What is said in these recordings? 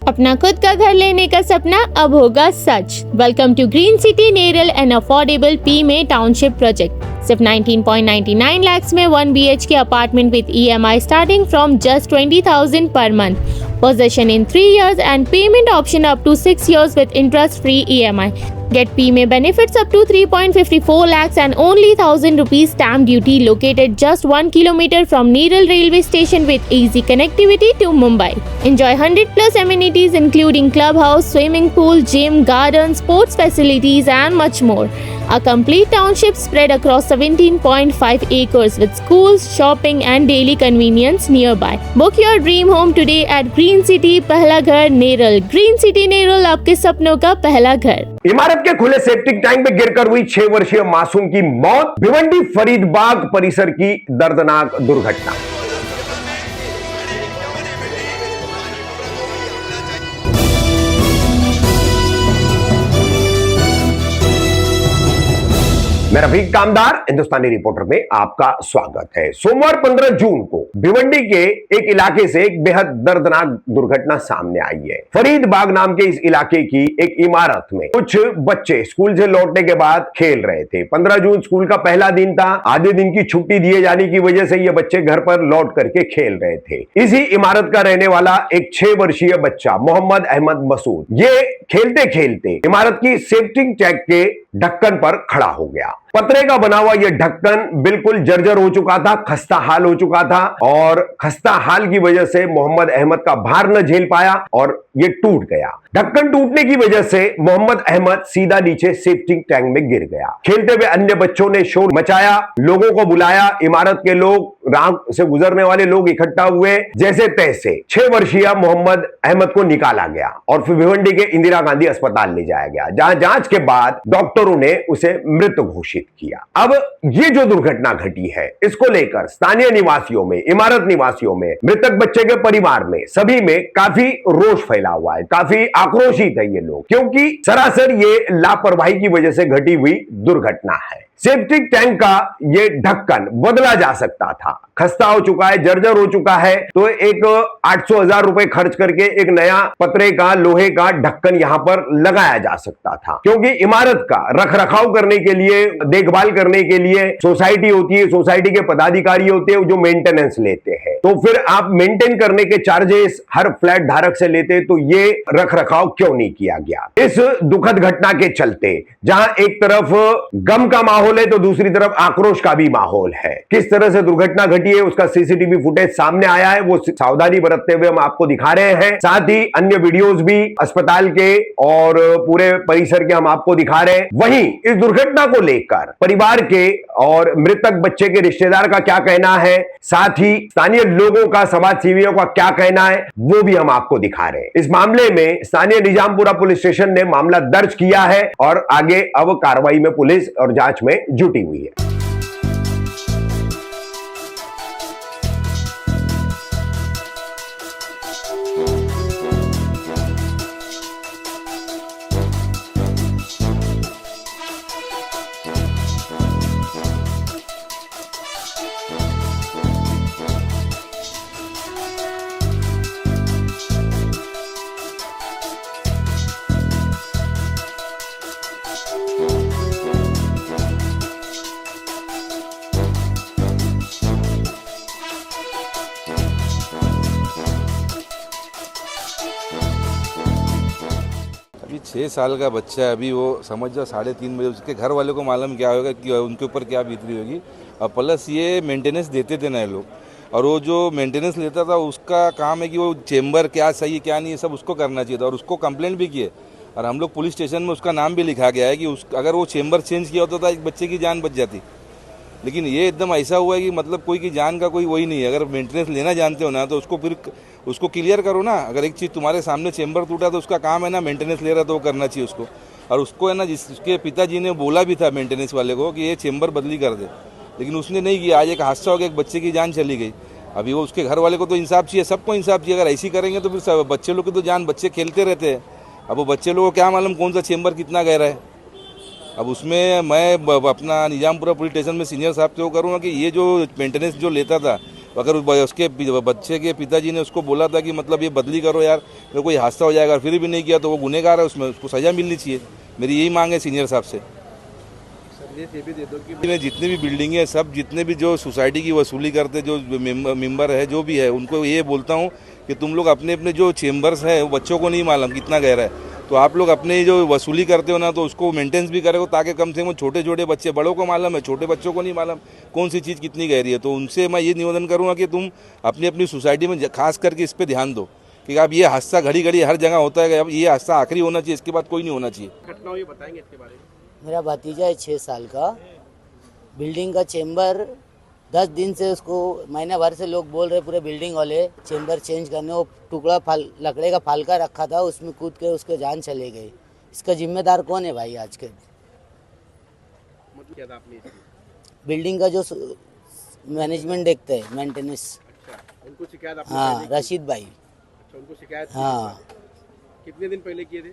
अपना खुद का घर लेने का सपना अब होगा सच। Welcome to Green City Neral and affordable पीमे टाउनशिप प्रोजेक्ट। सिर्फ 19.99 lakhs में 1 BHK apartment with EMI starting from just 20,000 per month. Possession in 3 years and payment option up to 6 years with interest-free EMI. Get PME benefits up to 3.54 lakhs and only 1,000 rupees stamp duty, located just 1 kilometer from Neral railway station with easy connectivity to Mumbai. Enjoy 100 plus amenities including clubhouse, swimming pool, gym, garden, sports facilities and much more. A complete township spread across 17.5 acres with schools, shopping and daily convenience nearby. Book your dream home today at Green City पहला घर Neral. Green City Neral, आपके सपनों का पहला घर। इमारत के खुले सेप्टिक टैंक में गिरकर हुई 6 वर्षीय मासूम की मौत। भिवंडी फरीदबाग परिसर की दर्दनाक दुर्घटना। मैं रफीक कामदार हिंदुस्तानी रिपोर्टर में आपका स्वागत है। सोमवार 15 जून को भिवंडी के एक इलाके से एक बेहद दर्दनाक दुर्घटना सामने आई है। फरीदबाग नाम के इस इलाके की एक इमारत में कुछ बच्चे स्कूल से लौटने के बाद खेल रहे थे। 15 जून स्कूल का पहला दिन था। आधे दिन की छुट्टी दिए जाने की वजह से ये बच्चे घर पर लौट करके खेल रहे थे। इसी इमारत का रहने वाला एक 6 वर्षीय बच्चा मोहम्मद अहमद मसूद, ये खेलते खेलते इमारत की सेफ्टी टैंक के ढक्कन पर खड़ा हो गया। पतरे का बना हुआ यह ढक्कन बिल्कुल जर्जर हो चुका था, खस्ता हाल हो चुका था और खस्ता हाल की वजह से मोहम्मद अहमद का भार न झेल पाया और यह टूट गया। ढक्कन टूटने की वजह से मोहम्मद अहमद सीधा नीचे सेफ्टी टैंक में गिर गया। खेलते हुए अन्य बच्चों ने शोर मचाया, लोगों को बुलाया। इमारत के लोग, राह से गुजरने वाले लोग इकट्ठा हुए। जैसे तैसे 6 वर्षीय मोहम्मद अहमद को निकाला गया और फिर भिवंडी के इंदिरा गांधी अस्पताल ले जाया गया, जहां जांच के बाद डॉक्टरों ने उसे मृत घोषित किया। अब ये जो दुर्घटना घटी है, इसको लेकर स्थानीय निवासियों में, इमारत निवासियों में, मृतक बच्चे के परिवार में, सभी में काफी रोष फैला हुआ है। काफी आक्रोशित है ये लोग, क्योंकि सरासर ये लापरवाही की वजह से घटी हुई दुर्घटना है। सेप्टिक टैंक का ये ढक्कन बदला जा सकता था, खस्ता हो चुका है, जर्जर हो चुका है, तो एक 800,000 रुपए खर्च करके एक नया पतरे का, लोहे का ढक्कन यहां पर लगाया जा सकता था। क्योंकि इमारत का रखरखाव करने के लिए, देखभाल करने के लिए सोसाइटी होती है, सोसाइटी के पदाधिकारी होते हैं जो मेंटेनेंस लेते हैं। तो फिर आप मेंटेन करने के चार्जेस हर फ्लैट धारक से लेते, तो ये रखरखाव क्यों नहीं किया गया? इस दुखद घटना के चलते जहां एक तरफ गम का माहौल है तो दूसरी तरफ आक्रोश का भी माहौल है। किस तरह से दुर्घटना घटी है उसका सीसीटीवी फुटेज सामने आया है, वो सावधानी बरतते हुए हम आपको दिखा रहे हैं। साथ ही अन्य वीडियोस भी अस्पताल के और पूरे परिसर के हम आपको दिखा रहे हैं। वहीं इस दुर्घटना को लेकर परिवार के और मृतक बच्चे के रिश्तेदार का क्या कहना है, साथ ही स्थानीय लोगों का, समाज सेवियों का क्या कहना है, वो भी हम आपको दिखा रहे हैं। इस मामले में स्थानीय निजामपुरा पुलिस स्टेशन ने मामला दर्ज किया है और आगे अब कार्रवाई में पुलिस और जांच में जुटी हुई है। अभी 6 साल का बच्चा है, अभी वो समझ जाओ 3:30 बजे उसके घर वालों को मालूम क्या होगा कि उनके ऊपर क्या बीत रही होगी। और प्लस ये मेंटेनेंस देते थे नए लोग, और वो जो मेंटेनेंस लेता था उसका काम है कि वो चेंबर क्या सही है क्या नहीं है सब उसको करना चाहिए था, और उसको कंप्लेंट भी किए और हम लोग पुलिस स्टेशन में उसका नाम भी लिखा गया है कि अगर वो चेंबर चेंज किया होता था एक बच्चे की जान बच जाती। लेकिन ये एकदम ऐसा हुआ है कि मतलब कोई की जान का कोई वही नहीं है। अगर मेंटेनेंस लेना जानते हो ना तो उसको फिर उसको क्लियर करो ना। अगर एक चीज़ तुम्हारे सामने चेंबर टूटा तो उसका काम है ना, मेंटेनेंस ले रहा तो वो करना चाहिए उसको। और उसको है ना, जिसके पिताजी ने बोला भी था मेंटेनेंस वाले को कि ये चेंबर बदली कर दे, लेकिन उसने नहीं किया। आज एक हादसा हो गया, एक बच्चे की जान चली गई। अभी वो उसके घर वाले को तो इंसाफ चाहिए, सबको इंसाफ चाहिए। अगर ऐसी करेंगे तो फिर बच्चे लोग की तो जान, बच्चे खेलते रहते हैं। अब वो बच्चे लोगों को क्या मालूम कौन सा चेंबर कितना गहरा है। अब उसमें मैं अपना निजामपुरा पुलिस स्टेशन में सीनियर साहब को करूँगा कि ये जो मेंटेनेंस जो लेता था अगर उसके बच्चे के पिताजी ने उसको बोला था कि मतलब ये बदली करो यार, तो कोई हादसा हो जाएगा, फिर भी नहीं किया तो वो गुनहगार है, उसमें उसको सज़ा मिलनी चाहिए। मेरी यही मांग है सीनियर साहब से। ये भी दे दो कि जितने भी बिल्डिंग है, सब जितने भी जो सोसाइटी की वसूली करते जो मेंबर है, जो भी है, उनको ये बोलता हूँ कि तुम लोग अपने अपने जो चेम्बर्स हैं, वो बच्चों को नहीं मालूम कितना गहरा है, तो आप लोग अपने जो वसूली करते हो ना, तो उसको मेंटेनेंस भी करें, ताकि कम से कम छोटे छोटे बच्चे, बड़ों को मालूम है, छोटे बच्चों को नहीं मालूम कौन सी चीज़ कितनी गहरी है। तो उनसे मैं ये निवेदन करूँगा कि तुम अपनी अपनी सोसाइटी में खास करके इस पर ध्यान दो कि अब ये हादसा घड़ी घड़ी हर जगह होता है, अब ये हादसा आखिरी होना चाहिए, इसके बाद कोई नहीं होना चाहिए। घटना हुई, बताएंगे इसके बारे में। मेरा भतीजा है 6 साल का, बिल्डिंग का चेम्बर 10 दिन से उसको महीने भर से लोग बोल रहे पूरे बिल्डिंग वाले चेम्बर चेंज करने, वो टुकड़ा लकड़े का फालका रखा था, उसमें कूद के उसके जान चले गई। इसका जिम्मेदार कौन है भाई आज के? मतलब क्या था आपने इसकी? बिल्डिंग का जो मैनेजमेंट देखते हैं, मेंटेनेंस। अच्छा, उनको शिकायत आपने हाँ, पहले की? अच्छा, भाई। उनको शिकायत की? हाँ, कितने दिन पहले किए थे?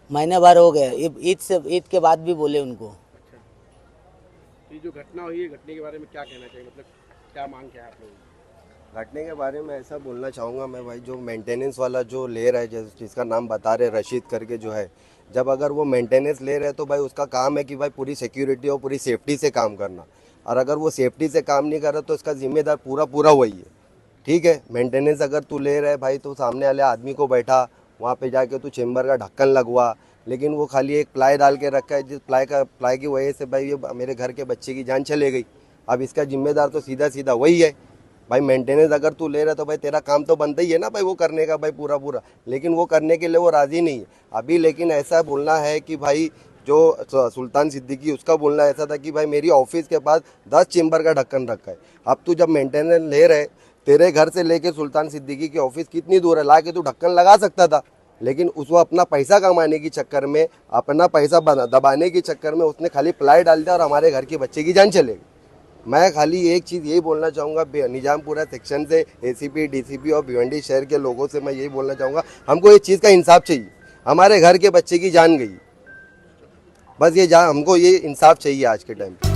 महीने भर हो गए, ईद के बाद भी बोले उनको। अच्छा, तो ये जो घटना हुई है, घटने के बारे में क्या कहना चाहिए, मतलब क्या मांग क्या है आप लोगों की? घटने के बारे में ऐसा बोलना चाहूँगा मैं भाई, जो मेंटेनेंस वाला जो ले रहा है, जिसका नाम बता रहे रशीद करके जो है, जब अगर वो मेंटेनेंस ले रहे हैं तो भाई उसका काम है कि भाई पूरी सिक्योरिटी और पूरी सेफ्टी से काम करना, और अगर वो सेफ्टी से काम नहीं कर रहा तो इसका जिम्मेदार पूरा वही है। ठीक है, मेंटेनेंस अगर तू ले रहा है भाई, तो सामने वाले आदमी को बैठा वहाँ पे जाके तू चेम्बर का ढक्कन लगवा, लेकिन वो खाली एक प्लाई डाल के रखा है, जिस प्लाई की वजह से भाई ये मेरे घर के बच्चे की जान चले गई। अब इसका जिम्मेदार तो सीधा वही है भाई। मेंटेनेंस अगर तू ले रहा तो भाई तेरा काम तो बनता ही है ना भाई वो करने का भाई पूरा, लेकिन वो करने के लिए वो राज़ी नहीं है अभी। लेकिन ऐसा बोलना है कि भाई जो सुल्तान सिद्दीकी, उसका बोलना ऐसा था कि भाई मेरी ऑफिस के पास 10 चेम्बर का ढक्कन रखा है। अब तू जब मेंटेनेंस ले रहे, तेरे घर से लेके सुल्तान सिद्दीकी की ऑफिस कितनी दूर है, ला के तू ढक्कन लगा सकता था, लेकिन उसको अपना पैसा कमाने के चक्कर में, अपना पैसा दबाने के चक्कर में उसने खाली प्लाई डाल दिया और हमारे घर के बच्चे की जान चलेगी। मैं खाली एक चीज़ यही बोलना चाहूँगा निजामपुरा सेक्शन से, एसीपी, डीसीपी और भिवंडी शहर के लोगों से मैं यही बोलना चाहूँगा, हमको इस चीज़ का इंसाफ चाहिए। हमारे घर के बच्चे की जान गई, बस ये हमको ये इंसाफ चाहिए आज के टाइम पे।